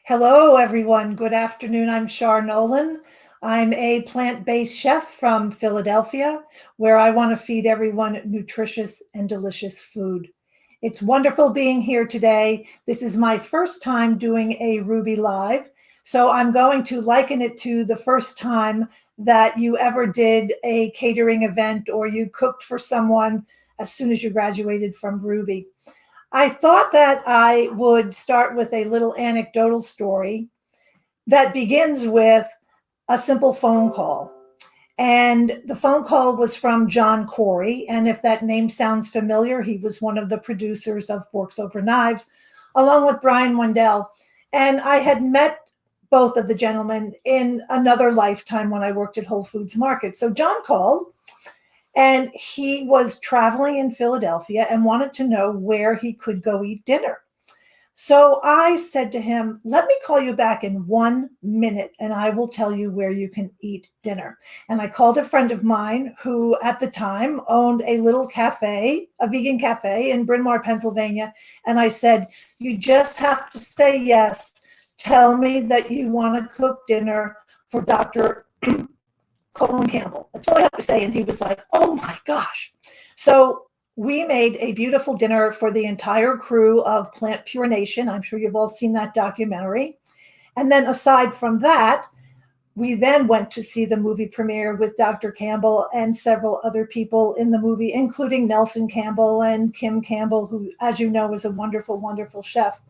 Hello, everyone. Good afternoon. I'm Char Nolan. I'm a plant-based chef from Philadelphia, where I want to feed everyone nutritious and delicious food. It's wonderful being here today. This is my first time doing a Rouxbe Live, so I'm going to liken it to the first time that you ever did a catering event or you cooked for someone as soon as you graduated from Rouxbe. I thought that I would start with a little anecdotal story that begins with a simple phone call. And the phone call was from John Corey. And if that name sounds familiar, he was one of the producers of Forks Over Knives, along with Brian Wendell. And I had met both of the gentlemen in another lifetime when I worked at Whole Foods Market. So John called, and he was traveling in Philadelphia and wanted to know where he could go eat dinner. So I said to him, let me call you back in 1 minute and I will tell you where you can eat dinner. And I called a friend of mine who at the time owned a little cafe, a vegan cafe in Bryn Mawr, Pennsylvania. And I said, you just have to say yes. Tell me that you want to cook dinner for Dr. Colin Campbell. That's all I have to say. And he was like, oh my gosh. So we made a beautiful dinner for the entire crew of Plant Pure Nation. I'm sure you've all seen that documentary. And then aside from that, we then went to see the movie premiere with Dr. Campbell and several other people in the movie, including Nelson Campbell and Kim Campbell, who, as you know, is a wonderful, wonderful chef.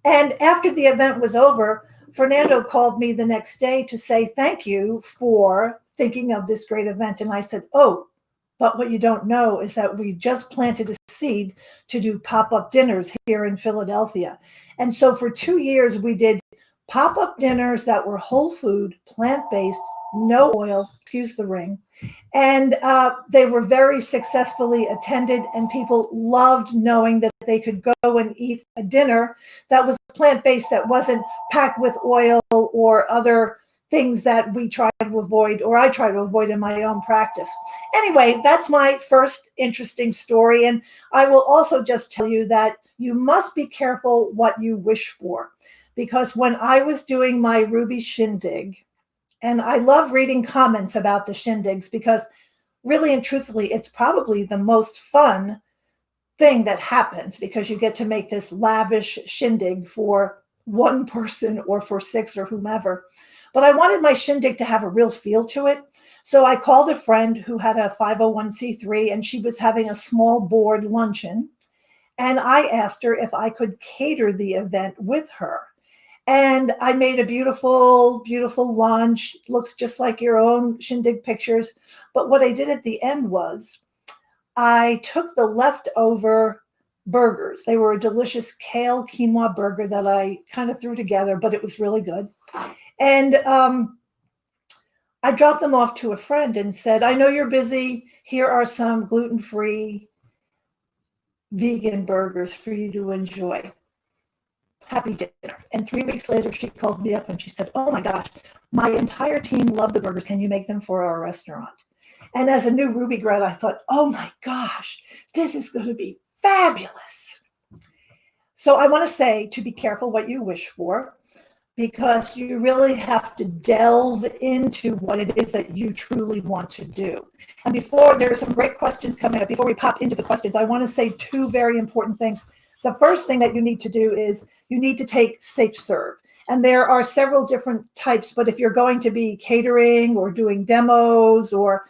And after the event was over, Fernando called me the next day to say, thank you for thinking of this great event. And I said, oh, but what you don't know is that we just planted a seed to do pop-up dinners here in Philadelphia. And so for 2 years, we did pop-up dinners that were whole food, plant-based, no oil, excuse the ring. And they were very successfully attended, and people loved knowing that they could go and eat a dinner that was plant-based, that wasn't packed with oil or other things that we try to avoid, or I try to avoid in my own practice. Anyway, that's my first interesting story. And I will also just tell you that you must be careful what you wish for, because when I was doing my Rouxbe shindig, and I love reading comments about the shindigs because really and truthfully, it's probably the most fun thing that happens because you get to make this lavish shindig for one person or for six or whomever. But I wanted my shindig to have a real feel to it. So I called a friend who had a 501c3 and she was having a small board luncheon. And I asked her if I could cater the event with her. And I made a beautiful, beautiful lunch. Looks just like your own shindig pictures. But what I did at the end was I took the leftover burgers. They were a delicious kale quinoa burger that I kind of threw together, but it was really good. And I dropped them off to a friend and said, I know you're busy. Here are some gluten-free vegan burgers for you to enjoy. Happy dinner. And 3 weeks later, she called me up and she said, oh my gosh, my entire team loved the burgers. Can you make them for our restaurant? And as a new Rouxbe grad, I thought, oh my gosh, this is going to be fabulous. So I want to say to be careful what you wish for, because you really have to delve into what it is that you truly want to do. And before, there are some great questions coming up. Before we pop into the questions, I want to say two very important things. The first thing that you need to do is you need to take Safe Serve. And there are several different types, but if you're going to be catering or doing demos or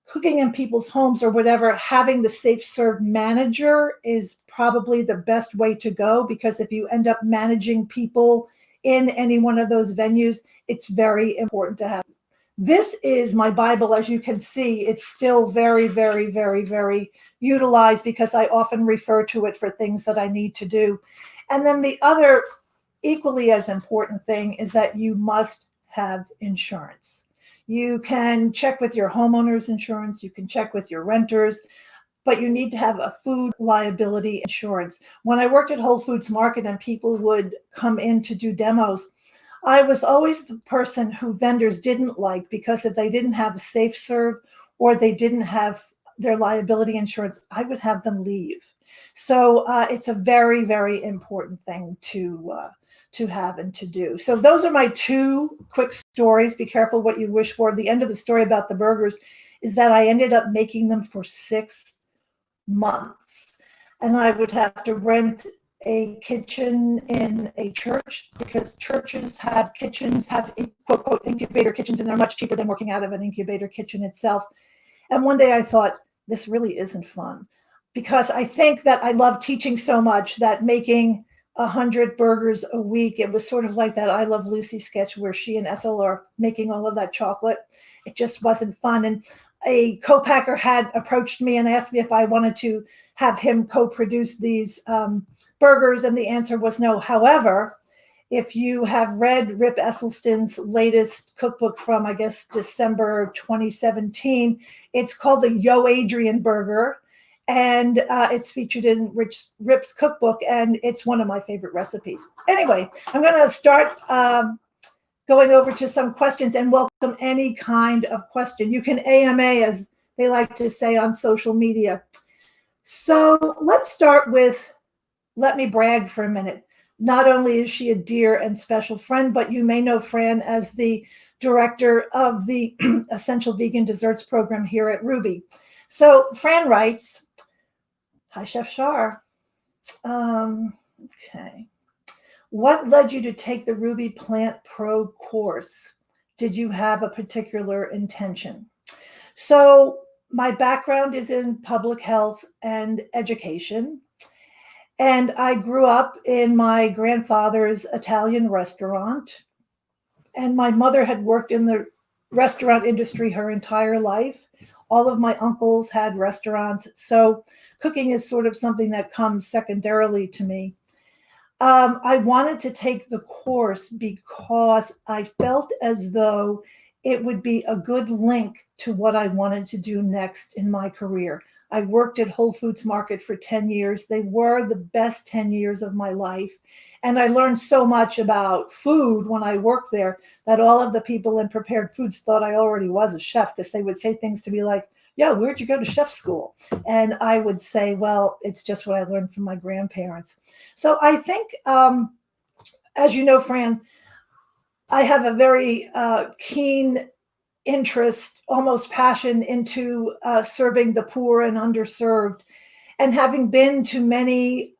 cooking in people's homes or whatever, having the Safe Serve manager is probably the best way to go, because if you end up managing people in any one of those venues, it's very important to have. This is my Bible. As you can see, it's still very, very, very, very utilized because I often refer to it for things that I need to do. And then the other equally as important thing is that you must have insurance. You can check with your homeowner's insurance. You can check with your renters. but you need to have a food liability insurance. When I worked at Whole Foods Market and people would come in to do demos, I was always the person who vendors didn't like, because if they didn't have a safe serve or they didn't have their liability insurance, I would have them leave. So it's a very, very important thing to have and to do. So those are my two quick stories. Be careful what you wish for. The end of the story about the burgers is that I ended up making them for 6 months, and I would have to rent a kitchen in a church, because churches have kitchens, have quote, quote, incubator kitchens, and they're much cheaper than working out of an incubator kitchen itself. And one day I thought, this really isn't fun, because I think that I love teaching so much that making 100 burgers a week, it was sort of like that I Love Lucy sketch where she and Ethel are making all of that chocolate. It just wasn't fun. And a co-packer had approached me and asked me if I wanted to have him co-produce these burgers, and the answer was no. However, if you have read Rip Esselstyn's latest cookbook from, I guess, December 2017, it's called the Yo Adrian Burger, and it's featured in Rip's cookbook, and it's one of my favorite recipes. Anyway, I'm going to start going over to some questions, and welcome any kind of question. You can AMA, as they like to say on social media. So let's start with, let me brag for a minute. Not only is she a dear and special friend, but you may know Fran as the director of the Essential Vegan Desserts program here at Rouxbe. So Fran writes, hi, Chef Shar. Okay. What led you to take the Rouxbe Plant Pro course? Did you have a particular intention? So my background is in public health and education. And I grew up in my grandfather's Italian restaurant. And my mother had worked in the restaurant industry her entire life. All of my uncles had restaurants. So cooking is sort of something that comes secondarily to me. I wanted to take the course because I felt as though it would be a good link to what I wanted to do next in my career. I worked at Whole Foods Market for 10 years. They were the best 10 years of my life. And I learned so much about food when I worked there that all of the people in prepared foods thought I already was a chef, because they would say things to me like, yeah, where'd you go to chef school? And I would say, well, it's just what I learned from my grandparents. So I think, as you know, Fran, I have a very keen interest, almost passion, into serving the poor and underserved. And having been to many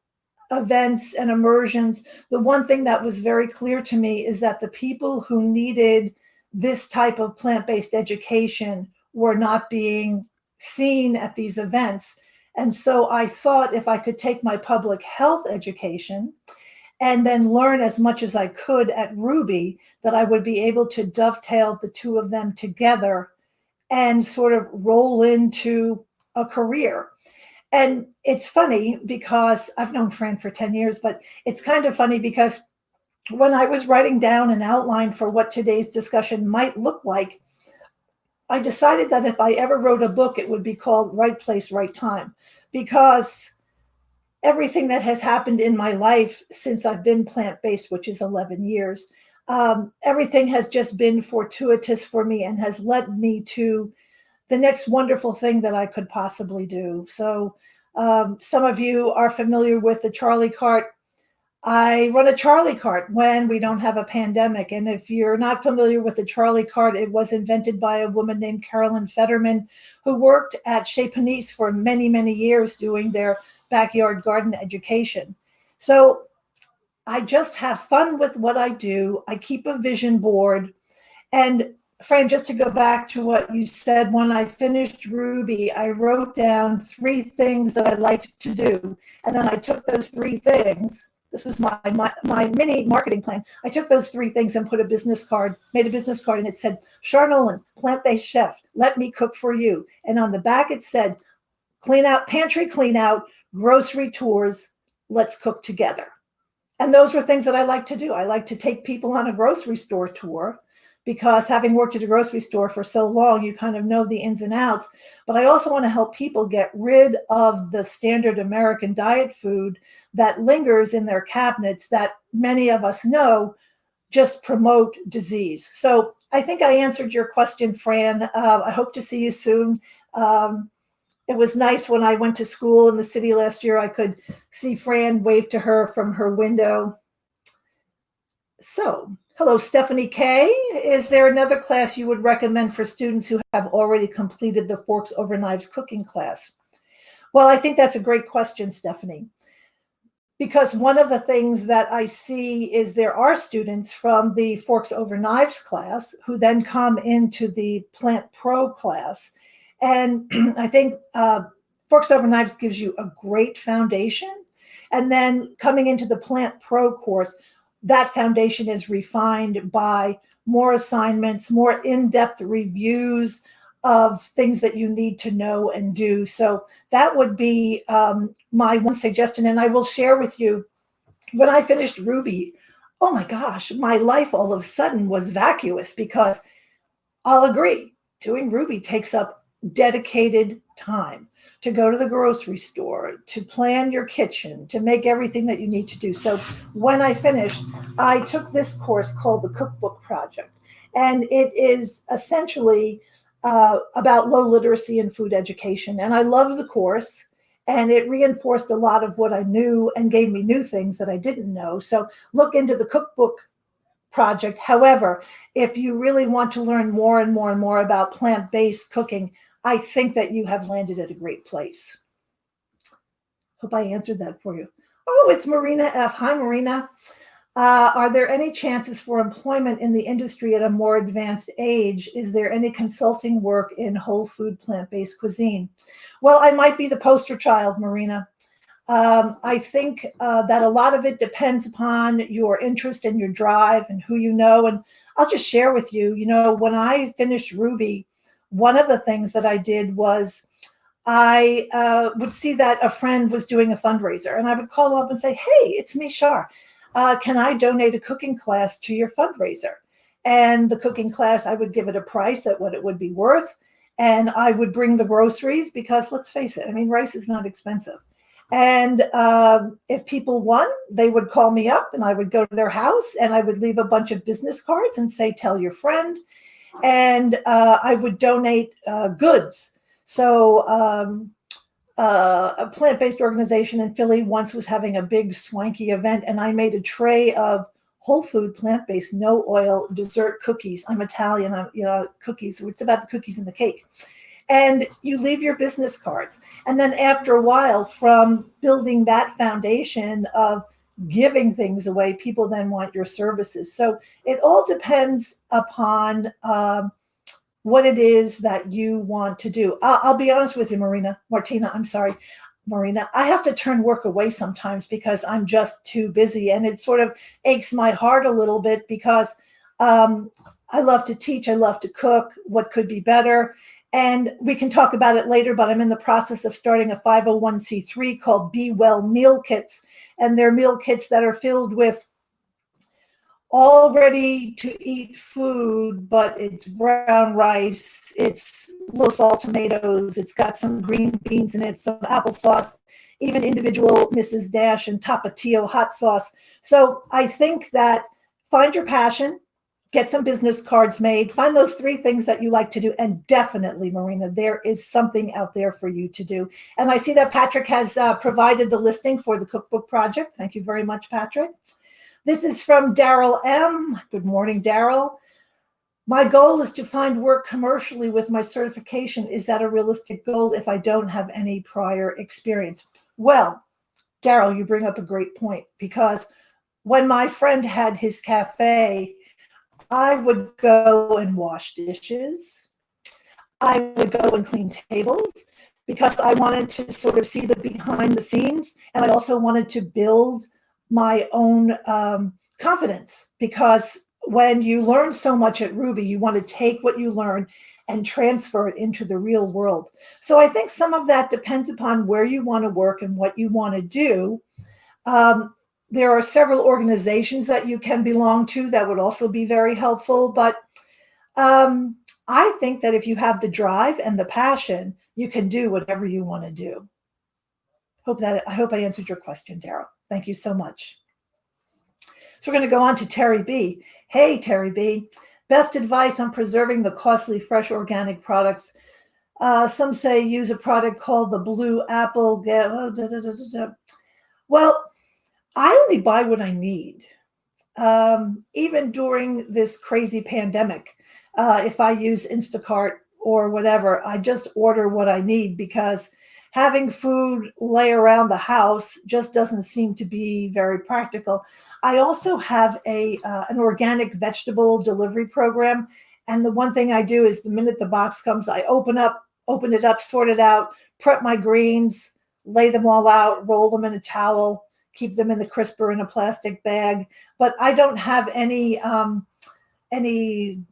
events and immersions, the one thing that was very clear to me is that the people who needed this type of plant-based education were not being seen at these events. And so I thought if I could take my public health education and then learn as much as I could at Rouxbe, that I would be able to dovetail the two of them together and sort of roll into a career. And it's funny because I've known Fran for 10 years, but it's kind of funny because when I was writing down an outline for what today's discussion might look like, I decided that if I ever wrote a book, it would be called Right Place, Right Time, because everything that has happened in my life since I've been plant-based, which is 11 years, everything has just been fortuitous for me and has led me to the next wonderful thing that I could possibly do. So some of you are familiar with the Charlie cart. I run a Charlie cart when we don't have a pandemic. And if you're not familiar with the Charlie cart, it was invented by a woman named Carolyn Fetterman, who worked at Chez Panisse for many, many years doing their backyard garden education. So I just have fun with what I do. I keep a vision board. And Fran, just to go back to what you said, when I finished Rouxbe, I wrote down 3 things that I'd like to do. And then I took those 3 things. This was my mini marketing plan. I took those 3 things and made a business card, and it said, Char Nolan, plant-based chef, let me cook for you. And on the back it said, pantry clean out, grocery tours, let's cook together. And those were things that I like to do. I like to take people on a grocery store tour, because having worked at a grocery store for so long, you kind of know the ins and outs. But I also want to help people get rid of the standard American diet food that lingers in their cabinets that many of us know just promote disease. So I think I answered your question, Fran. I hope to see you soon. It was nice when I went to school in the city last year. I could see Fran wave to her from her window. So, hello, Stephanie K. Is there another class you would recommend for students who have already completed the Forks Over Knives cooking class? Well, I think that's a great question, Stephanie, because one of the things that I see is there are students from the Forks Over Knives class who then come into the Plant Pro class. And I think Forks Over Knives gives you a great foundation. And then coming into the Plant Pro course, that foundation is refined by more assignments, more in-depth reviews of things that you need to know and do. So that would be my one suggestion. And I will share with you, when I finished Rouxbe, oh my gosh, my life all of a sudden was vacuous, because I'll agree, doing Rouxbe takes up dedicated time to go to the grocery store, to plan your kitchen, to make everything that you need to do. So when I finished, I took this course called the Cookbook Project. And it is essentially about low literacy and food education. And I loved the course, and it reinforced a lot of what I knew and gave me new things that I didn't know. So look into the Cookbook Project. However, if you really want to learn more and more and more about plant-based cooking, I think that you have landed at a great place. Hope I answered that for you. Oh, it's Marina F. Hi, Marina. Are there any chances for employment in the industry at a more advanced age? Is there any consulting work in whole food plant-based cuisine? Well, I might be the poster child, Marina. I think that a lot of it depends upon your interest and your drive and who you know. And I'll just share with you, when I finished Rouxbe, one of the things that I did was I would see that a friend was doing a fundraiser, and I would call them up and say, hey, it's me, Char. Can I donate a cooking class to your fundraiser? And the cooking class, I would give it a price at what it would be worth. And I would bring the groceries, because let's face it, rice is not expensive. And if people won, they would call me up, and I would go to their house, and I would leave a bunch of business cards and say, tell your friend. And I would donate goods. So a plant-based organization in Philly once was having a big swanky event, and I made a tray of whole food, plant-based, no oil dessert cookies. I'm Italian, cookies. It's about the cookies and the cake. And you leave your business cards. And then after a while, from building that foundation of giving things away, people then want your services. So it all depends upon what it is that you want to do. I'll be honest with you, Marina. I have to turn work away sometimes because I'm just too busy. And it sort of aches my heart a little bit, because I love to teach. I love to cook. What could be better? And we can talk about it later, but I'm in the process of starting a 501c3 called Be Well Meal Kits. And they're meal kits that are filled with all ready to eat food, but it's brown rice, it's low salt tomatoes, it's got some green beans in it, some applesauce, even individual Mrs. Dash and Tapatio hot sauce. So I think that find your passion, get some business cards made, find those 3 things that you like to do, and definitely, Marina, there is something out there for you to do. And I see that Patrick has provided the listing for the Cookbook Project. Thank you very much, Patrick. This is from Daryl M. Good morning, Daryl. My goal is to find work commercially with my certification. Is that a realistic goal if I don't have any prior experience? Well, Daryl, you bring up a great point, because when my friend had his cafe, I would go and wash dishes. I would go and clean tables, because I wanted to sort of see the behind the scenes. And I also wanted to build my own confidence, because when you learn so much at Rouxbe, you want to take what you learn and transfer it into the real world. So I think some of that depends upon where you want to work and what you want to do. There are several organizations that you can belong to that would also be very helpful, but Um, I think that if you have the drive and the passion, you can do whatever you want to do. I hope I answered your question, Daryl. Thank you so much. So we're going to go on to Terry B. Hey, Terry B. Best advice on preserving the costly fresh organic products. Some say use a product called the Blue Apple. Well, I only buy what I need. Even during this crazy pandemic, if I use Instacart or whatever, I just order what I need because having food lay around the house just doesn't seem to be very practical. I also have a an organic vegetable delivery program, and the one thing I do is the minute the box comes, I open it up, sort it out, prep my greens, lay them all out, roll them in a towel, keep them in the crisper in a plastic bag. But I don't have any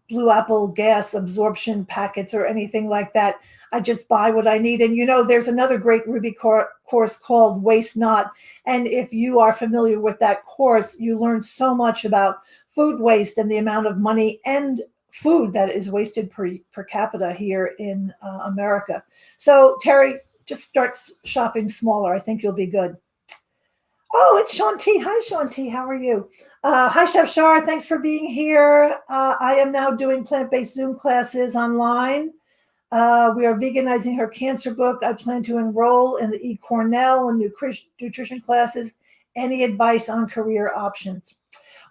Blue Apple gas absorption packets or anything like that. I just buy what I need. And there's another great Ruby course called Waste Not. And if you are familiar with that course, you learn so much about food waste and the amount of money and food that is wasted per capita here in America. So, Terry, just start shopping smaller. I think you'll be good. Oh, it's Shanti. Hi, Shanti. How are you? Hi, Chef Shar. Thanks for being here. I am now doing plant-based Zoom classes online. We are veganizing her cancer book. I plan to enroll in the eCornell and nutrition classes. Any advice on career options?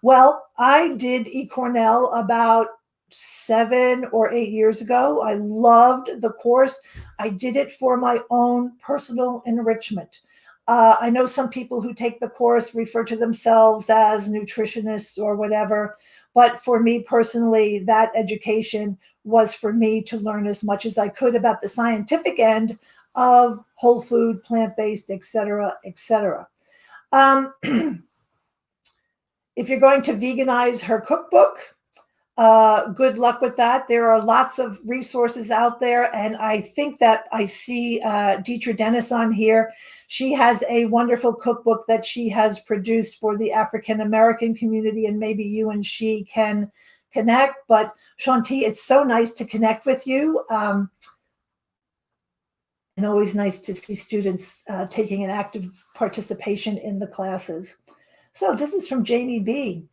Well, I did eCornell about 7 or 8 years ago. I loved the course. I did it for my own personal enrichment. I know some people who take the course refer to themselves as nutritionists or whatever, but for me personally, that education was for me to learn as much as I could about the scientific end of whole food, plant-based, et cetera, et cetera. Um, if you're going to veganize her cookbook, good luck with that. There are lots of resources out there, and I think that I see Deetra Dennis on here. She has a wonderful cookbook that she has produced for the African American community, and maybe you and she can connect. But Shanti, it's so nice to connect with you, and always nice to see students taking an active participation in the classes. So this is from Jamie B.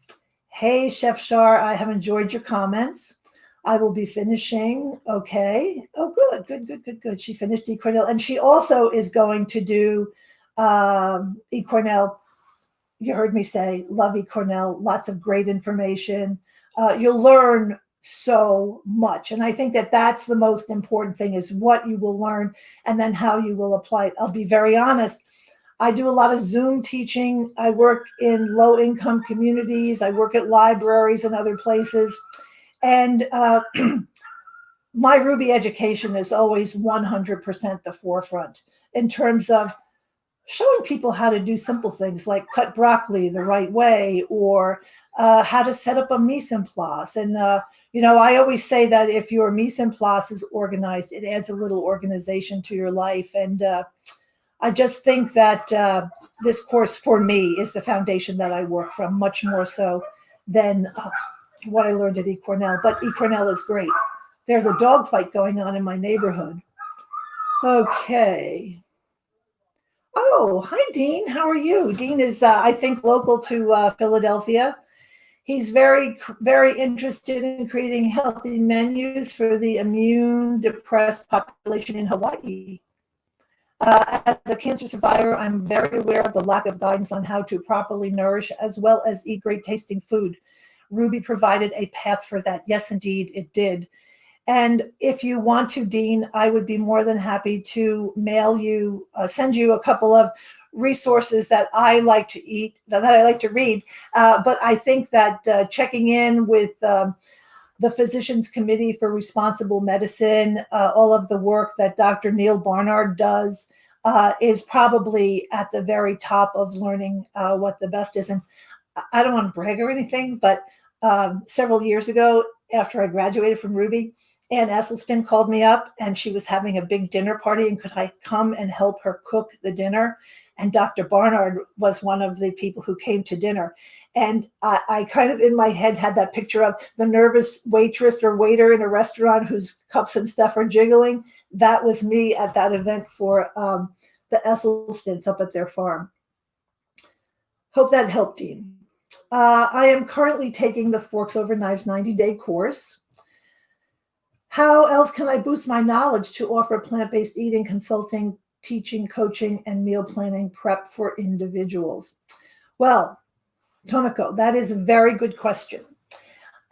Hey, Chef Shar, I have enjoyed your comments. I will be finishing. Okay. Oh, good. She finished eCornell. And she also is going to do eCornell. You heard me say, love eCornell. Lots of great information. You'll learn so much. And I think that that's the most important thing is what you will learn and then how you will apply it. I'll be very honest. I do a lot of Zoom teaching. I work in low-income communities. I work at libraries and other places. And my Ruby education is always 100% the forefront in terms of showing people how to do simple things like cut broccoli the right way or how to set up a mise en place. And, I always say that if your mise en place is organized, it adds a little organization to your life. And I just think that this course for me is the foundation that I work from, much more so than what I learned at eCornell. But eCornell is great. There's a dog fight going on in my neighborhood. Okay. Oh, hi, Dean. How are you? Dean is, I think, local to Philadelphia. He's very, very interested in creating healthy menus for the immune-depressed population in Hawaii. As a cancer survivor, I'm very aware of the lack of guidance on how to properly nourish as well as eat great tasting food. Ruby provided a path for that. Yes, indeed, it did. And if you want to, Dean, I would be more than happy to send you a couple of resources that I like to that I like to read. But I think that checking in with the Physicians Committee for Responsible Medicine, all of the work that Dr. Neil Barnard does is probably at the very top of learning what the best is. And I don't want to brag or anything, but several years ago, after I graduated from Ruby, Ann Esselstyn called me up and she was having a big dinner party and could I come and help her cook the dinner? And Dr. Barnard was one of the people who came to dinner. And I kind of in my head had that picture of the nervous waitress or waiter in a restaurant whose cups and stuff are jiggling. That was me at that event for the Esselstyns up at their farm. Hope that helped, Dean. I am currently taking the Forks Over Knives 90-day course. How else can I boost my knowledge to offer plant-based eating, consulting, teaching, coaching, and meal planning prep for individuals? Well, Tomiko, that is a very good question.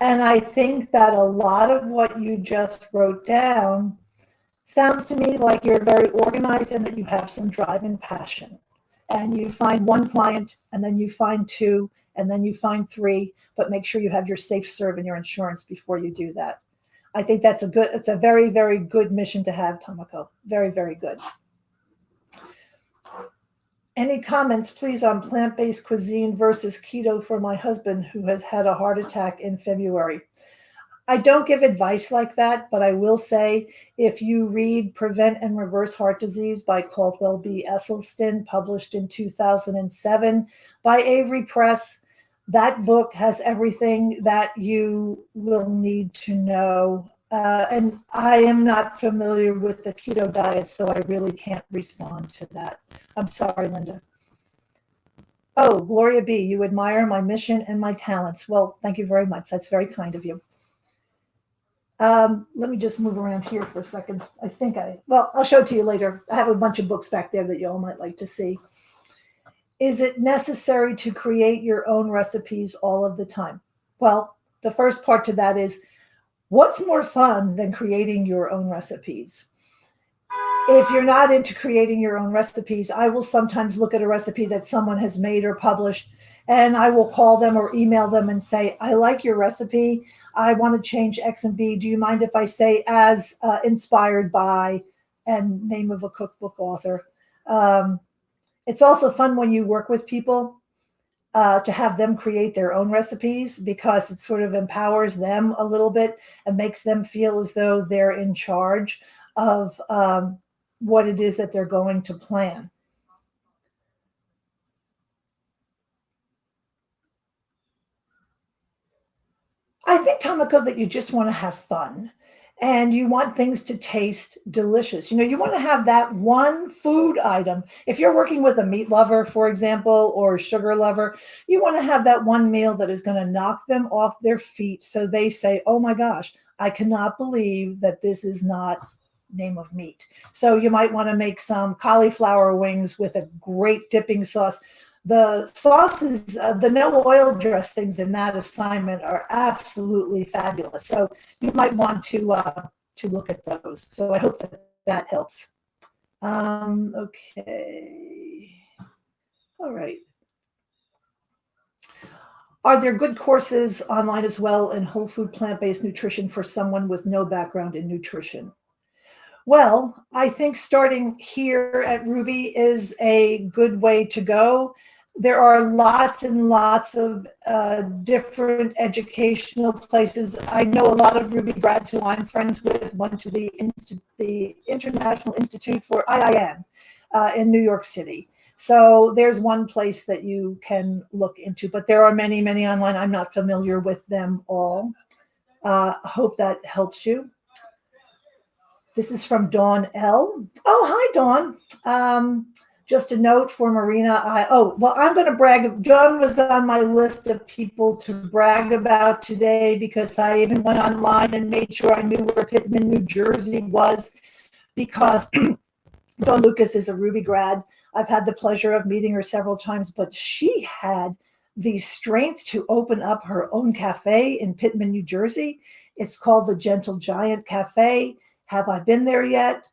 And I think that a lot of what you just wrote down sounds to me like you're very organized and that you have some drive and passion. And you find one client, and then you find two, and then you find three, but make sure you have your safe serve and your insurance before you do that. I think it's a very, very good mission to have, Tomiko. Very, very good. Any comments, please, on plant-based cuisine versus keto for my husband who has had a heart attack in February? I don't give advice like that, but I will say if you read Prevent and Reverse Heart Disease by Caldwell B. Esselstyn, published in 2007 by Avery Press, that book has everything that you will need to know. And I am not familiar with the keto diet, so I really can't respond to that. I'm sorry, Linda. Oh, Gloria B., you admire my mission and my talents. Well, thank you very much. That's very kind of you. Let me just move around here for a second. I'll show it to you later. I have a bunch of books back there that you all might like to see. Is it necessary to create your own recipes all of the time? Well, the first part to that is, what's more fun than creating your own recipes? If you're not into creating your own recipes, I will sometimes look at a recipe that someone has made or published, and I will call them or email them and say, I like your recipe. I want to change X and B. Do you mind if I say as inspired by and name of a cookbook author? It's also fun when you work with people to have them create their own recipes because it sort of empowers them a little bit and makes them feel as though they're in charge of what it is that they're going to plan. I think, Tomiko, that you just want to have fun and you want things to taste delicious. You want to have that one food item. If you're working with a meat lover, for example, or a sugar lover, you want to have that one meal that is going to knock them off their feet so they say, oh my gosh, I cannot believe that this is not name of meat. So you might want to make some cauliflower wings with a great dipping sauce. The sauces, the no oil dressings in that assignment are absolutely fabulous. So you might want to look at those. So I hope that helps. Okay. All right. Are there good courses online as well in whole food plant-based nutrition for someone with no background in nutrition? Well, I think starting here at Rouxbe is a good way to go. There are lots and lots of different educational places. I know a lot of Rouxbe grads who I'm friends with went to the International Institute for IIN in New York City. So there's one place that you can look into, but there are many, many online. I'm not familiar with them all. Hope that helps you. This is from Dawn L. Oh, hi, Dawn. Just a note for Marina. I'm going to brag. Dawn was on my list of people to brag about today because I even went online and made sure I knew where Pittman, New Jersey was because Dawn Lucas is a Rouxbe grad. I've had the pleasure of meeting her several times, but she had the strength to open up her own cafe in Pittman, New Jersey. It's called the Gentle Giant Cafe. Have I been there yet?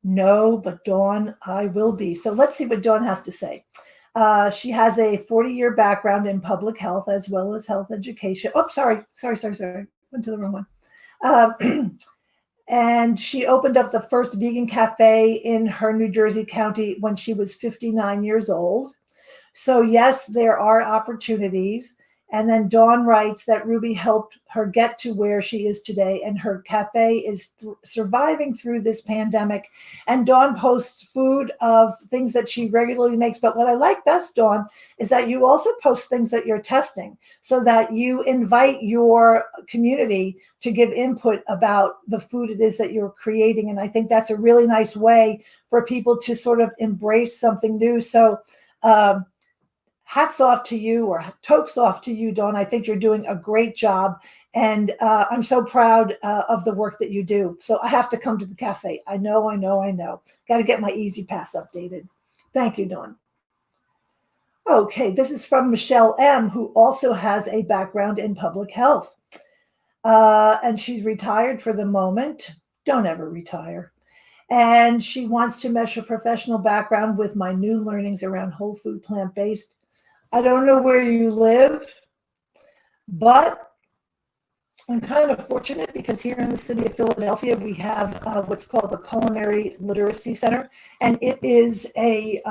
No, but Dawn, I will be. So let's see what Dawn has to say. She has a 40-year background in public health as well as health education. Oh, sorry. Went to the wrong one. And she opened up the first vegan cafe in her New Jersey county when she was 59 years old. So yes, there are opportunities. And then Dawn writes that Ruby helped her get to where she is today, and her cafe is surviving through this pandemic. And Dawn posts food of things that she regularly makes. But what I like best, Dawn, is that you also post things that you're testing, so that you invite your community to give input about the food it is that you're creating. And I think that's a really nice way for people to sort of embrace something new. So, hats off to you, or tokes off to you, Dawn. I think you're doing a great job. And I'm so proud of the work that you do. So I have to come to the cafe. I know. Got to get my Easy Pass updated. Thank you, Dawn. Okay, this is from Michelle M., who also has a background in public health. And she's retired for the moment. Don't ever retire. And she wants to mesh her professional background with my new learnings around whole food, plant-based. I don't know where you live, but I'm kind of fortunate because here in the city of Philadelphia, we have what's called the Culinary Literacy Center, and it is a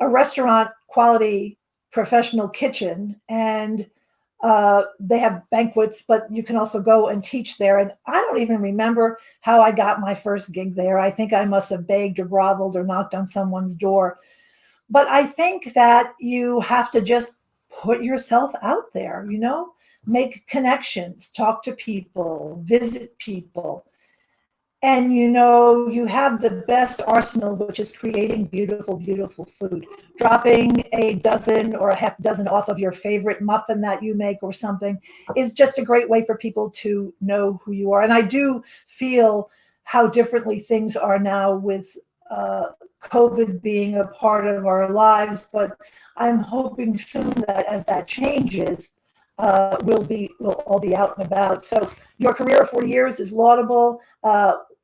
restaurant quality professional kitchen, and they have banquets, but you can also go and teach there. And I don't even remember how I got my first gig there. I think I must have begged or groveled or knocked on someone's door. But I think that you have to just put yourself out there, make connections, talk to people, visit people. And, you have the best arsenal, which is creating beautiful, beautiful food. Dropping a dozen or a half dozen off of your favorite muffin that you make or something is just a great way for people to know who you are. And I do feel how differently things are now with COVID being a part of our lives, but I'm hoping soon that as that changes, we'll all be out and about. So your career of 40 years is laudable.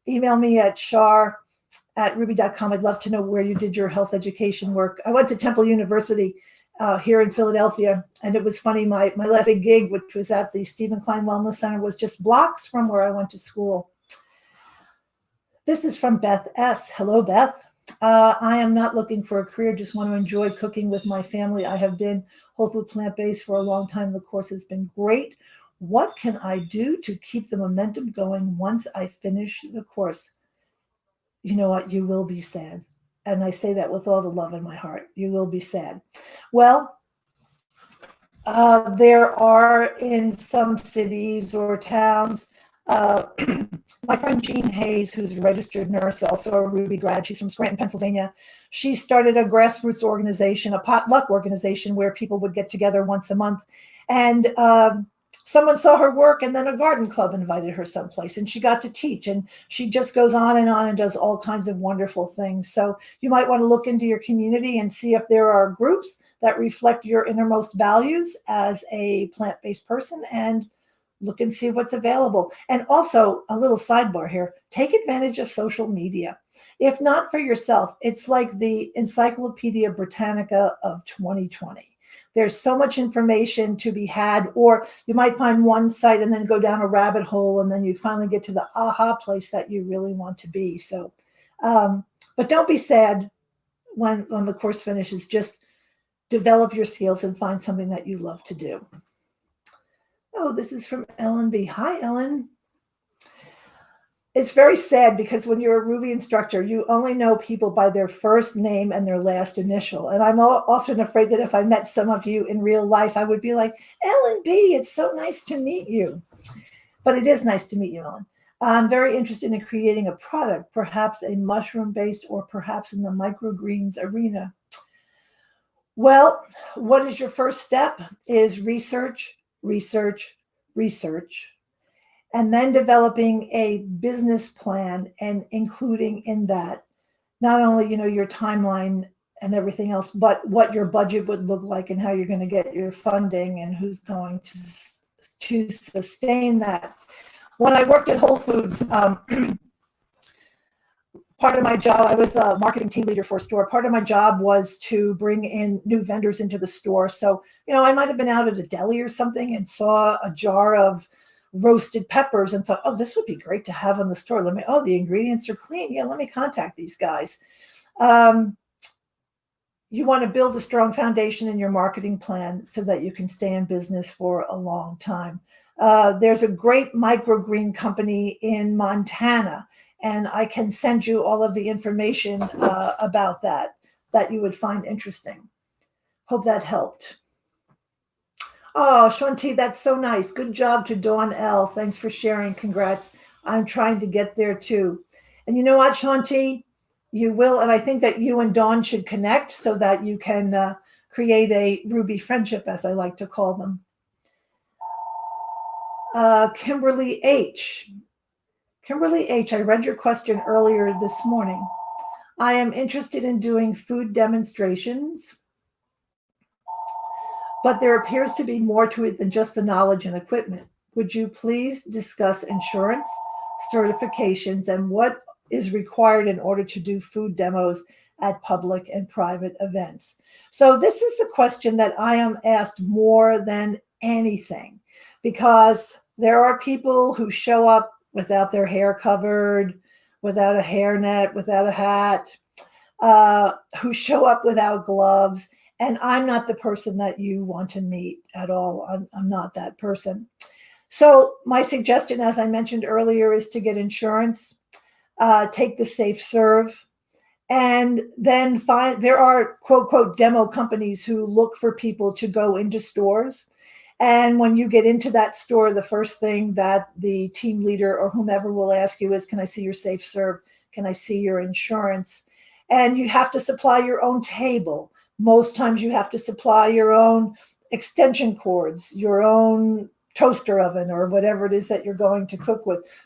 Email me at char@rouxbe.com. I'd love to know where you did your health education work. I went to Temple University here in Philadelphia, and it was funny. My last big gig, which was at the Stephen Klein Wellness Center, was just blocks from where I went to school. This is from Beth S. Hello, Beth. I am not looking for a career, just want to enjoy cooking with my family. I have been whole food plant-based for a long time. The course has been great. What can I do to keep the momentum going once I finish the course? You know what? You will be sad. And I say that with all the love in my heart. You will be sad. Well, there are in some cities or towns, my friend Jean Hayes, who's a registered nurse, also a Rouxbe grad, she's from Scranton, Pennsylvania. She started a grassroots organization, a potluck organization, where people would get together once a month. And someone saw her work, and then a garden club invited her someplace, and she got to teach. And she just goes on and does all kinds of wonderful things. So you might want to look into your community and see if there are groups that reflect your innermost values as a plant-based person, and look and see what's available. And also, a little sidebar here, take advantage of social media. If not for yourself, it's like the Encyclopedia Britannica of 2020. There's so much information to be had, or you might find one site and then go down a rabbit hole, and then you finally get to the aha place that you really want to be. So, but don't be sad when the course finishes. Just develop your skills and find something that you love to do. Oh, this is from Ellen B. Hi, Ellen. It's very sad because when you're a Rouxbe instructor, you only know people by their first name and their last initial. And I'm often afraid that if I met some of you in real life, I would be like, Ellen B., it's so nice to meet you. But it is nice to meet you, Ellen. I'm very interested in creating a product, perhaps a mushroom-based or perhaps in the microgreens arena. Well, what is your first step is research, and then developing a business plan and including in that not only your timeline and everything else, but what your budget would look like and how you're going to get your funding and who's going to sustain that. When I worked at Whole Foods, part of my job, I was a marketing team leader for a store. Part of my job was to bring in new vendors into the store. So, I might have been out at a deli or something and saw a jar of roasted peppers and thought, oh, this would be great to have in the store. The ingredients are clean. Yeah, let me contact these guys. you want to build a strong foundation in your marketing plan so that you can stay in business for a long time. There's a great microgreen company in Montana, and I can send you all of the information about that you would find interesting. Hope that helped. Oh, Shanti, that's so nice. Good job to Dawn L. Thanks for sharing. Congrats. I'm trying to get there too. And you know what, Shanti? You will, and I think that you and Dawn should connect so that you can create a Ruby friendship, as I like to call them. Kimberly H. Kimberly H., I read your question earlier this morning. I am interested in doing food demonstrations, but there appears to be more to it than just the knowledge and equipment. Would you please discuss insurance, certifications, and what is required in order to do food demos at public and private events? So this is the question that I am asked more than anything, because there are people who show up without their hair covered, without a hairnet, without a hat, who show up without gloves. And I'm not the person that you want to meet at all. I'm not that person. So my suggestion, as I mentioned earlier, is to get insurance, take the safe serve, and then there are quote, quote, demo companies who look for people to go into stores. And when you get into that store, the first thing that the team leader or whomever will ask you is, can I see your safe serve? Can I see your insurance? And you have to supply your own table. Most times you have to supply your own extension cords, your own toaster oven, or whatever it is that you're going to cook with.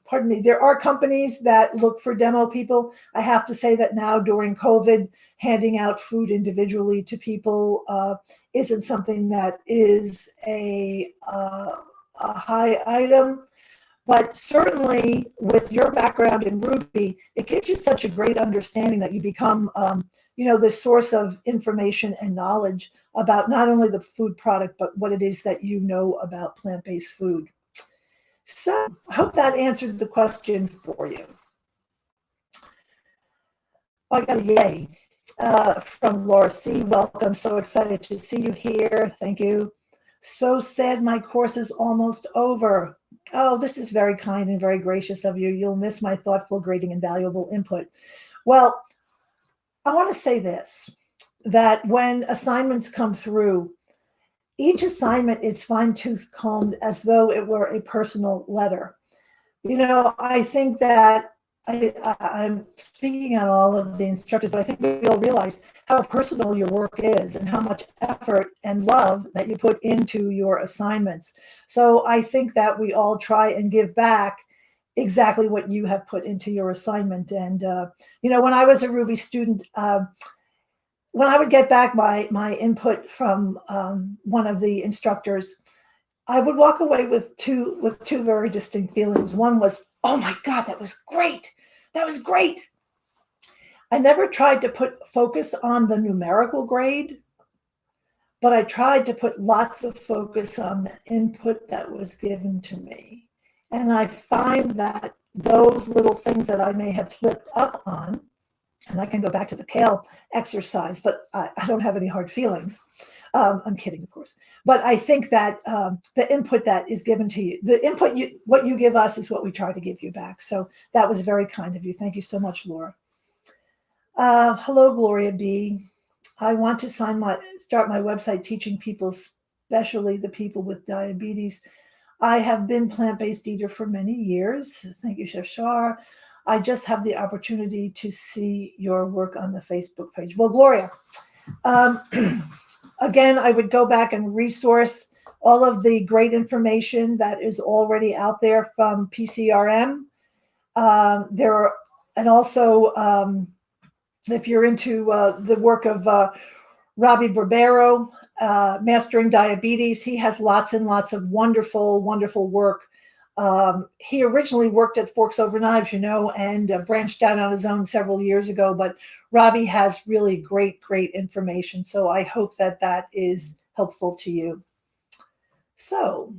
Pardon me. There are companies that look for demo people. I have to say that now during COVID, handing out food individually to people isn't something that is a high item. But certainly with your background in Ruby, it gives you such a great understanding that you become, the source of information and knowledge about not only the food product, but what it is that you know about plant-based food. So I hope that answered the question for you. Oh, I got a yay from Laura C. Welcome. So excited to see you here. Thank you. So sad my course is almost over. Oh, this is very kind and very gracious of you. You'll miss my thoughtful grading and valuable input. Well, I want to say this, that when assignments come through, each assignment is fine-tooth combed as though it were a personal letter. I think that I'm speaking on all of the instructors, but I think we all realize how personal your work is and how much effort and love that you put into your assignments. So I think that we all try and give back exactly what you have put into your assignment. And, when I was a Ruby student, when I would get back my input from one of the instructors, I would walk away with two very distinct feelings. One was, oh my God, that was great. That was great. I never tried to put focus on the numerical grade, but I tried to put lots of focus on the input that was given to me. And I find that those little things that I may have slipped up on, and I can go back to the kale exercise, but I don't have any hard feelings. I'm kidding, of course. But I think that the input that is given to you, what you give us is what we try to give you back. So that was very kind of you. Thank you so much, Laura. Hello, Gloria B. I want to start my website teaching people, especially the people with diabetes. I have been plant-based eater for many years. Thank you, Chef Shar. I just have the opportunity to see your work on the Facebook page. Well, Gloria, again, I would go back and resource all of the great information that is already out there from PCRM. And also, if you're into the work of Robbie Barbero, Mastering Diabetes, he has lots and lots of wonderful, wonderful work. He originally worked at Forks Over Knives, and branched out on his own several years ago. But Robbie has really great, great information. So I hope that that is helpful to you. So,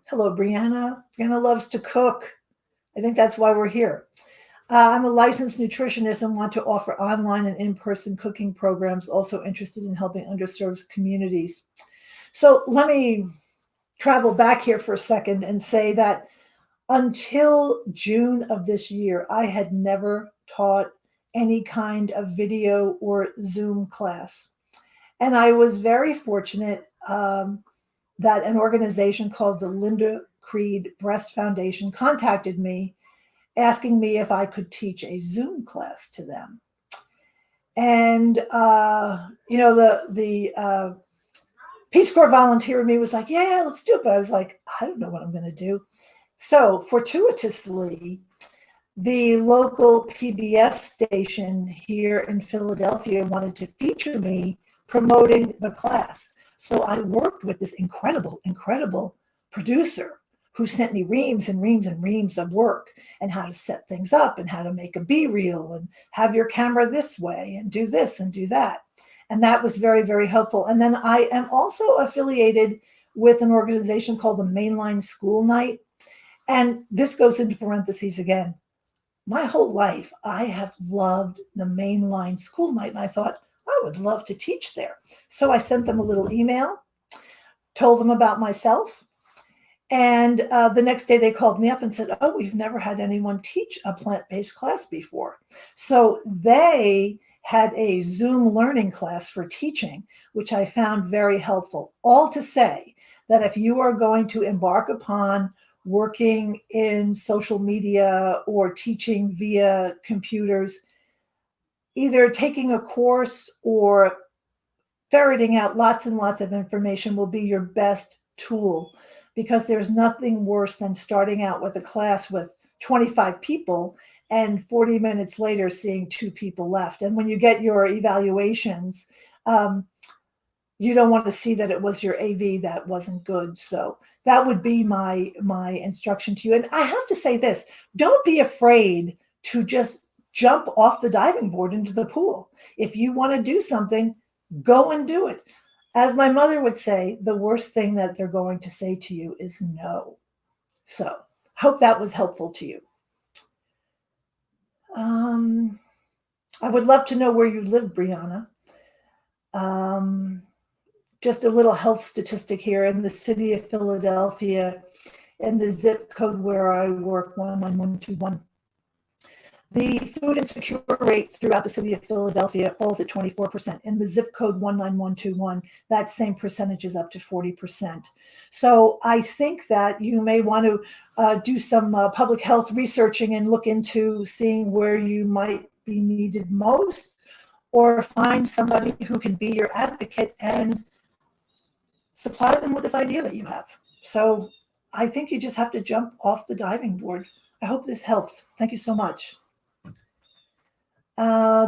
hello, Brianna. Brianna loves to cook. I think that's why we're here. I'm a licensed nutritionist and want to offer online and in-person cooking programs, also interested in helping underserved communities. So let me travel back here for a second and say that until June of this year, I had never taught any kind of video or Zoom class. And I was very fortunate that an organization called the Linda Creed Breast Foundation contacted me asking me if I could teach a Zoom class to them. And, the Peace Corps volunteer in me was like, yeah, let's do it. But I was like, I don't know what I'm going to do. So fortuitously, the local PBS station here in Philadelphia wanted to feature me promoting the class. So I worked with this incredible producer who sent me reams and reams and reams of work and how to set things up and how to make a B-reel and have your camera this way and do this and do that. And that was very, very helpful. And then I am also affiliated with an organization called the Mainline School Night. And this goes into parentheses again. My whole life, I have loved the Mainline School Night. And I thought, I would love to teach there. So I sent them a little email, told them about myself. And the next day they called me up and said, oh, we've never had anyone teach a plant-based class before. So they had a Zoom learning class for teaching, which I found very helpful. All to say that if you are going to embark upon working in social media or teaching via computers, either taking a course or ferreting out lots and lots of information will be your best tool, because there's nothing worse than starting out with a class with 25 people and 40 minutes later seeing 2 people left. And when you get your evaluations, you don't want to see that it was your AV that wasn't good. So that would be my instruction to you. And I have to say this, don't be afraid to just jump off the diving board into the pool. If you want to do something, go and do it. As my mother would say, the worst thing that they're going to say to you is no. So hope that was helpful to you. I would love to know where you live, Brianna. Just a little health statistic here in the city of Philadelphia, and the zip code where I work, 19121. The food insecure rate throughout the city of Philadelphia falls at 24%. In the zip code 19121, that same percentage is up to 40%. So I think that you may want to do some public health researching and look into seeing where you might be needed most, or find somebody who can be your advocate and supply them with this idea that you have. So I think you just have to jump off the diving board. I hope this helps. Thank you so much.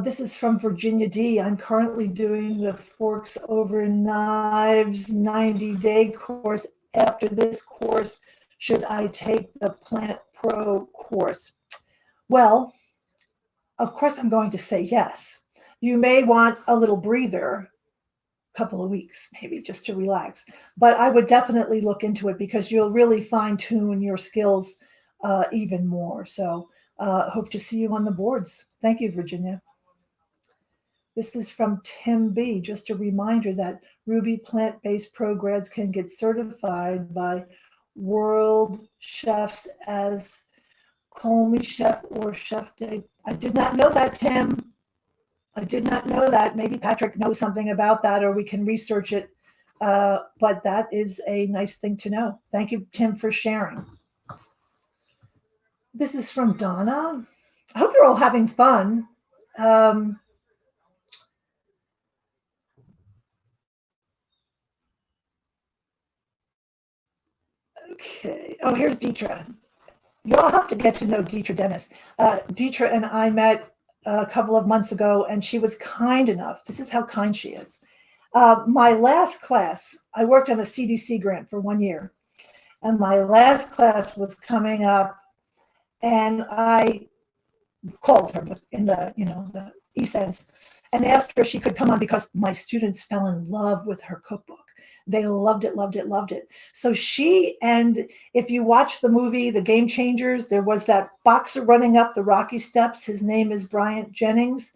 This is from Virginia D. I'm currently doing the Forks Over Knives 90-day course. After this course, should I take the Plant Pro course? Well, of course I'm going to say yes. You may want a little breather, couple of weeks, maybe, just to relax. But I would definitely look into it, because you'll really fine tune your skills even more. So hope to see you on the boards. Thank you, Virginia. This is from Tim B. Just a reminder that Rouxbe plant-based pro grads can get certified by world chefs as Call Me Chef or Chef Day. I did not know that, Tim. I did not know that. Maybe Patrick knows something about that, or we can research it. But that is a nice thing to know. Thank you, Tim, for sharing. This is from Donna. I hope you're all having fun. Okay. Oh, here's Deetra. You all have to get to know Deetra Dennis. Deetra and I met a couple of months ago, and she was kind enough. This is how kind she is. My last class, I worked on a CDC grant for 1 year, and my last class was coming up, and I called her in the the e-sense, and asked her if she could come on because my students fell in love with her cookbook. They loved it, loved it, loved it. So she, and if you watch the movie, The Game Changers, there was that boxer running up the Rocky steps. His name is Bryant Jennings.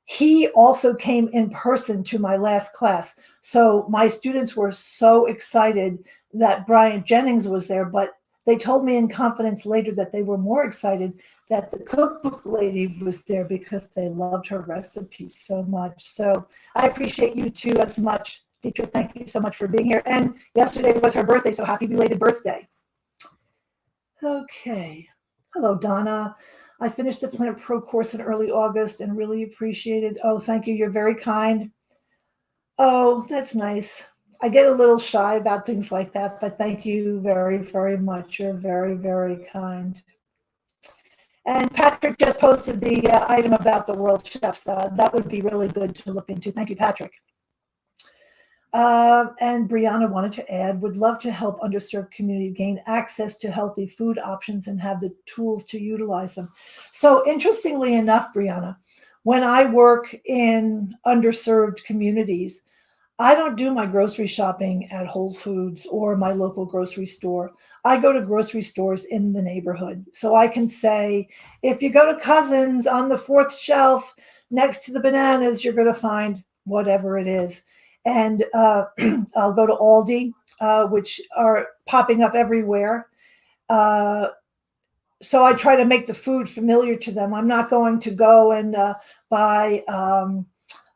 He also came in person to my last class. So my students were so excited that Bryant Jennings was there, but they told me in confidence later that they were more excited that the cookbook lady was there because they loved her recipes so much. So I appreciate you too as much. Teacher, thank you so much for being here. And yesterday was her birthday, so happy belated birthday. Okay. Hello, Donna. I finished the Plant Pro course in early August and really appreciated. Oh, thank you. You're very kind. Oh, that's nice. I get a little shy about things like that, but thank you very, very much. You're very, very kind. And Patrick just posted the item about the world chefs. That would be really good to look into. Thank you, Patrick. And Brianna wanted to add, would love to help underserved community gain access to healthy food options and have the tools to utilize them. So interestingly enough, Brianna, when I work in underserved communities, I don't do my grocery shopping at Whole Foods or my local grocery store. I go to grocery stores in the neighborhood. So I can say, if you go to Cousins on the fourth shelf next to the bananas, you're going to find whatever it is. And I'll go to Aldi, which are popping up everywhere. So I try to make the food familiar to them. I'm not going to go and buy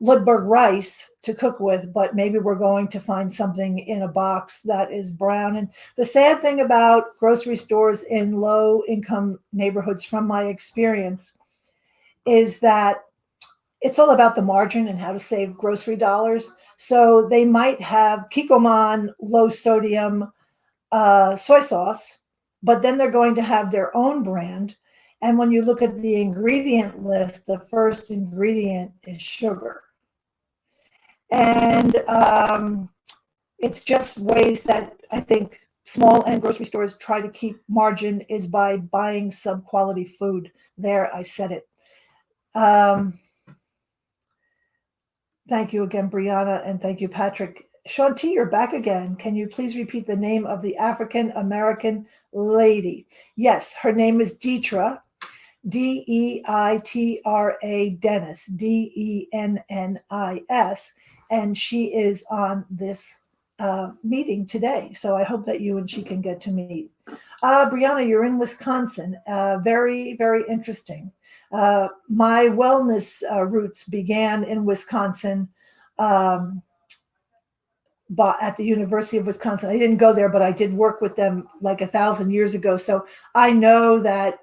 Ludberg rice to cook with, but maybe we're going to find something in a box that is brown. And the sad thing about grocery stores in low income neighborhoods, from my experience, is that it's all about the margin and how to save grocery dollars. So they might have Kikkoman low sodium soy sauce, but then they're going to have their own brand. And when you look at the ingredient list, the first ingredient is sugar. And it's just ways that I think small and grocery stores try to keep margin is by buying sub-quality food. There, I said it. Thank you again, Brianna, and thank you, Patrick. Shanti, you're back again. Can you please repeat the name of the African-American lady? Yes, her name is Deitra, Deitra Dennis, Dennis, and she is on this meeting today. So I hope that you and she can get to meet. Brianna, you're in Wisconsin. Very, very interesting. My wellness roots began in Wisconsin, but at the University of Wisconsin. I didn't go there, but I did work with them like 1,000 years ago. So I know that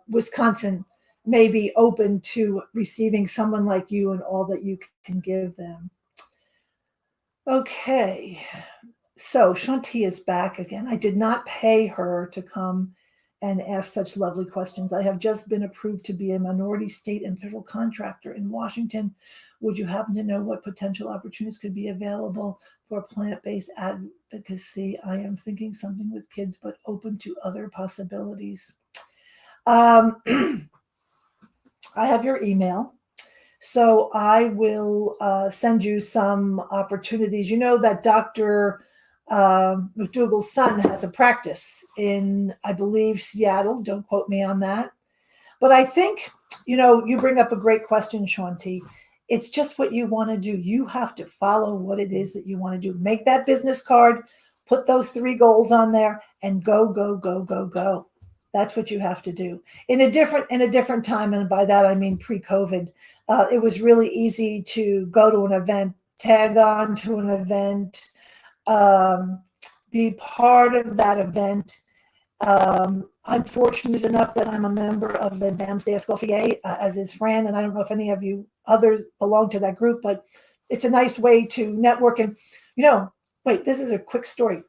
Wisconsin may be open to receiving someone like you and all that you can give them. Okay. So Shanti is back again. I did not pay her to come and ask such lovely questions. I have just been approved to be a minority state and federal contractor in Washington. Would you happen to know what potential opportunities could be available for plant-based advocacy? I am thinking something with kids, but open to other possibilities. I have your email. So I will send you some opportunities. You know that Dr. McDougall's son has a practice in, I believe, Seattle. Don't quote me on that. But I think, you bring up a great question, Shanti. It's just what you want to do. You have to follow what it is that you want to do. Make that business card, put those 3 goals on there, and go, go, go, go, go. That's what you have to do. In a different time, and by that I mean pre-COVID, it was really easy to go to an event, tag on to an event, be part of that event. I'm fortunate enough that I'm a member of the Dams de Escoffier, as is Fran, and I don't know if any of you others belong to that group, but it's a nice way to network. And, wait, this is a quick story.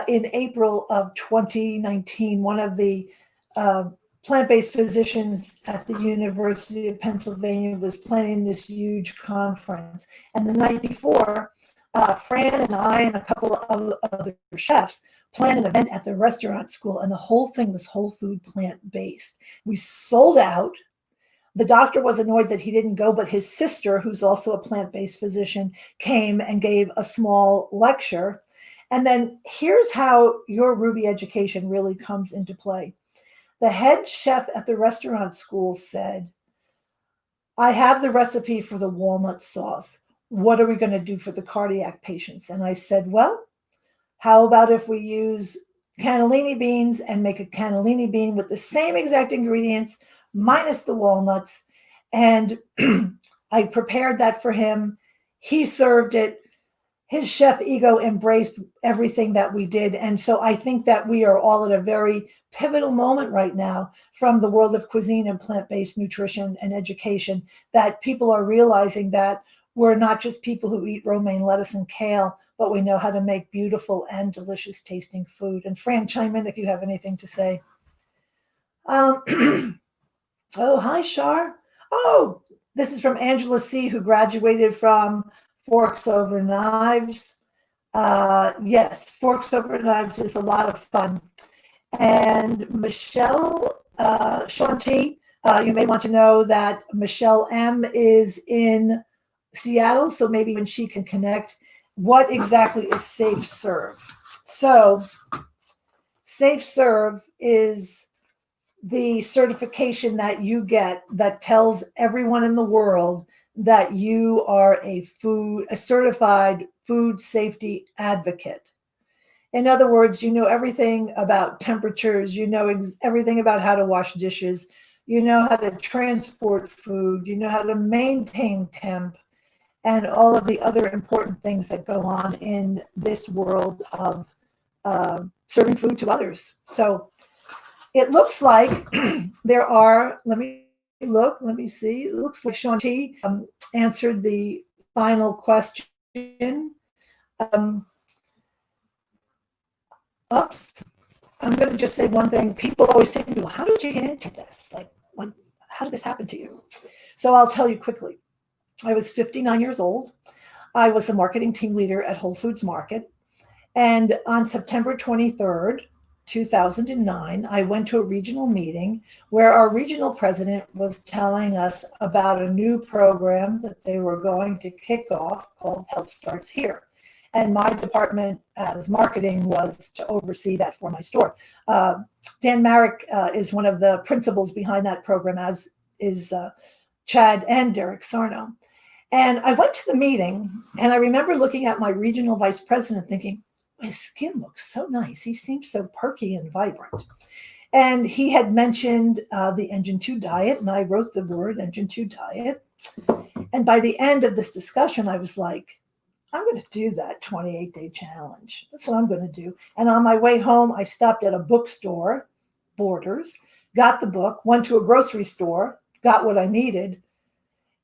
In April of 2019, one of the plant-based physicians at the University of Pennsylvania was planning this huge conference. And the night before, Fran and I and a couple of other chefs planned an event at the restaurant school, and the whole thing was whole food plant-based. We sold out. The doctor was annoyed that he didn't go, but his sister, who's also a plant-based physician, came and gave a small lecture. And then here's how your Ruby education really comes into play. The head chef at the restaurant school said, I have the recipe for the walnut sauce. What are we going to do for the cardiac patients? And I said, well, how about if we use cannellini beans and make a cannellini bean with the same exact ingredients, minus the walnuts? And I prepared that for him. He served it. His chef ego embraced everything that we did. And so I think that we are all at a very pivotal moment right now from the world of cuisine and plant-based nutrition and education, that people are realizing that we're not just people who eat romaine lettuce and kale, but we know how to make beautiful and delicious tasting food. And Fran, chime in if you have anything to say. Oh, hi, Char. Oh, this is from Angela C., who graduated from Forks Over Knives. Yes, Forks Over Knives is a lot of fun. And Michelle Shanti, you may want to know that Michelle M. is in Seattle, so maybe when she can connect. What exactly is Safe Serve? So Safe Serve is the certification that you get that tells everyone in the world that you are a certified food safety advocate. In other words, you know everything about temperatures, you know everything about how to wash dishes, you know how to transport food, you know how to maintain temp, and all of the other important things that go on in this world of serving food to others. So it looks like there are, let me see. It looks like Shanti answered the final question. Um, oops, I'm going to just say one thing. People always say to me, well, how did you get into this? Like, how did this happen to you? So I'll tell you quickly. I was 59 years old. I was a marketing team leader at Whole Foods Market. And on September 23rd, 2009, I went to a regional meeting where our regional president was telling us about a new program that they were going to kick off called Health Starts Here. And my department as marketing was to oversee that for my store. Dan Marek is one of the principals behind that program, as is Chad and Derek Sarno. And I went to the meeting, and I remember looking at my regional vice president thinking, his skin looks so nice. He seems so perky and vibrant. And he had mentioned the Engine 2 diet, and I wrote the word Engine 2 diet. And by the end of this discussion, I was like, I'm going to do that 28-day challenge. That's what I'm going to do. And on my way home, I stopped at a bookstore, Borders, got the book, went to a grocery store, got what I needed,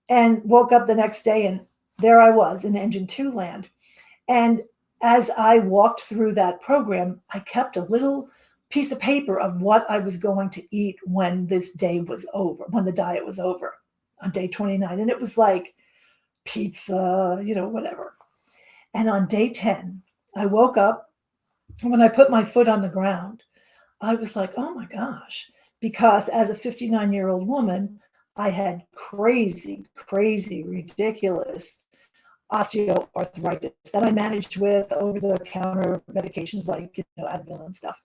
and woke up the next day, and there I was in Engine 2 land. And as I walked through that program, I kept a little piece of paper of what I was going to eat when this day was over, when the diet was over on day 29. And it was like pizza, whatever. And on day 10, I woke up, and when I put my foot on the ground, I was like, oh my gosh, because as a 59-year-old woman, I had crazy, ridiculous osteoarthritis that I managed with over-the-counter medications like Advil and stuff.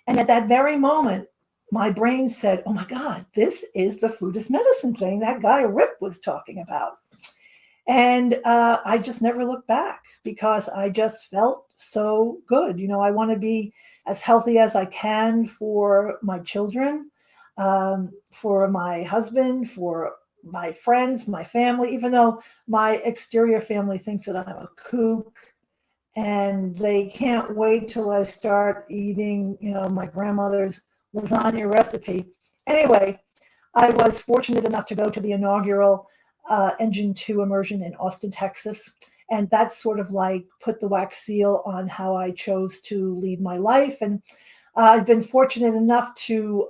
And at that very moment, my brain said, oh my God, this is the food is medicine thing that guy Rip was talking about. And I just never looked back because I just felt so good. I want to be as healthy as I can for my children, for my husband, for my friends, my family, even though my exterior family thinks that I'm a kook and they can't wait till I start eating, my grandmother's lasagna recipe. Anyway, I was fortunate enough to go to the inaugural Engine 2 immersion in Austin, Texas. And that's sort of like put the wax seal on how I chose to lead my life. And I've been fortunate enough to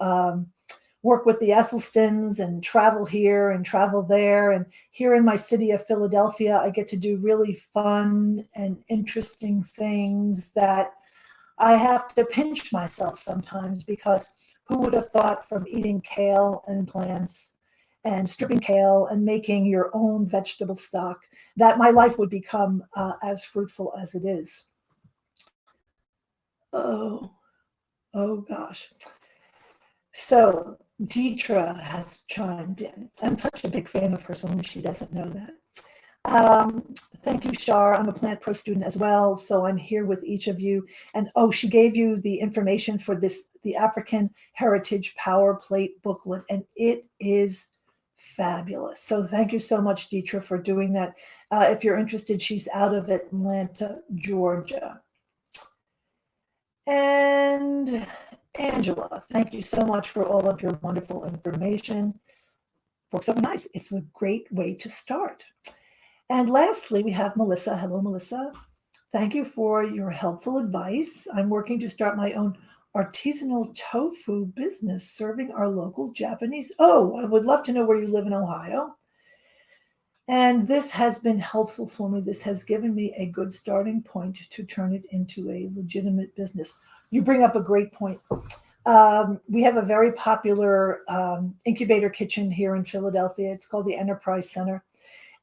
work with the Esselstyns and travel here and travel there. And here in my city of Philadelphia, I get to do really fun and interesting things that I have to pinch myself sometimes, because who would have thought from eating kale and plants and stripping kale and making your own vegetable stock, that my life would become as fruitful as it is. Oh, oh gosh. So Deetra has chimed in. I'm such a big fan of hers, only she doesn't know that. Thank you, Shar. I'm a Plant Pro student as well, so I'm here with each of you. And oh, she gave you the information for the African Heritage Power Plate booklet, and it is fabulous. So thank you so much, Deetra, for doing that. If you're interested, she's out of Atlanta, Georgia. And Angela, thank you so much for all of your wonderful information. Books are nice. It's a great way to start. And lastly, we have Melissa. Hello, Melissa. Thank you for your helpful advice. I'm working to start my own artisanal tofu business serving our local Japanese. Oh, I would love to know where you live in Ohio. And this has been helpful for me. This has given me a good starting point to turn it into a legitimate business. You bring up a great point. We have a very popular incubator kitchen here in Philadelphia. It's called the Enterprise Center.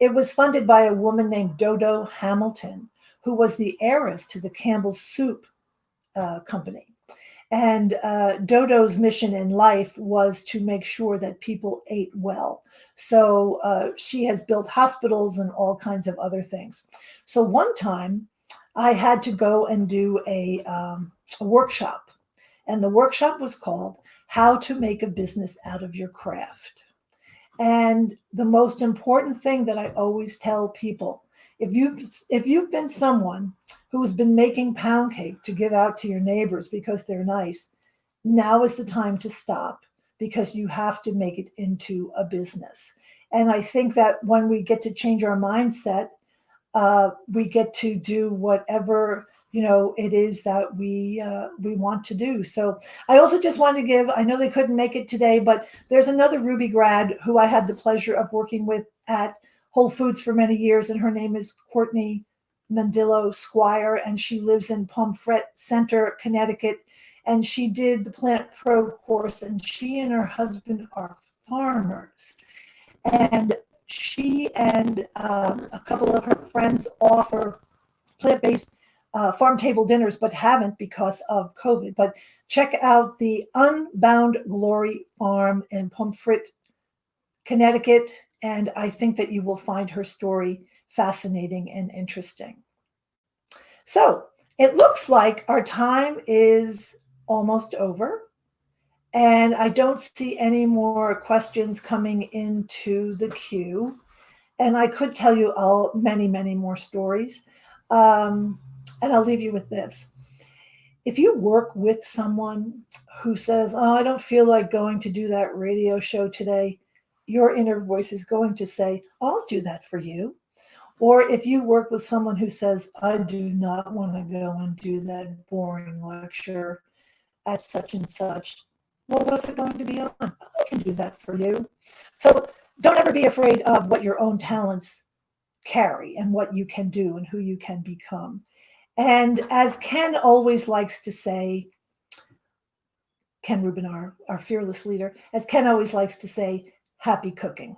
It was funded by a woman named Dodo Hamilton, who was the heiress to the Campbell's Soup company. And Dodo's mission in life was to make sure that people ate well. So she has built hospitals and all kinds of other things. So one time I had to go and do a workshop. And the workshop was called How to Make a Business Out of Your Craft. And the most important thing that I always tell people, if you've been someone who's been making pound cake to give out to your neighbors because they're nice, now is the time to stop, because you have to make it into a business. And I think that when we get to change our mindset, we get to do whatever it is that we want to do. So I also just wanted to give, I know they couldn't make it today, but there's another Ruby grad who I had the pleasure of working with at Whole Foods for many years, and her name is Courtney Mandillo Squire, and she lives in Pomfret Center, Connecticut, and she did the Plant Pro course, and she and her husband are farmers. And she and a couple of her friends offer plant-based farm table dinners, but haven't because of COVID. But check out the Unbound Glory Farm in Pomfret, Connecticut, and I think that you will find her story fascinating and interesting. So it looks like our time is almost over, and I don't see any more questions coming into the queue. And I could tell you many, many more stories. And I'll leave you with this. If you work with someone who says, oh, I don't feel like going to do that radio show today, your inner voice is going to say, I'll do that for you. Or if you work with someone who says, I do not want to go and do that boring lecture at such and such, well, what's it going to be on? I can do that for you. So don't ever be afraid of what your own talents carry and what you can do and who you can become. And as Ken always likes to say, Ken Rubin, our fearless leader, as Ken always likes to say, happy cooking.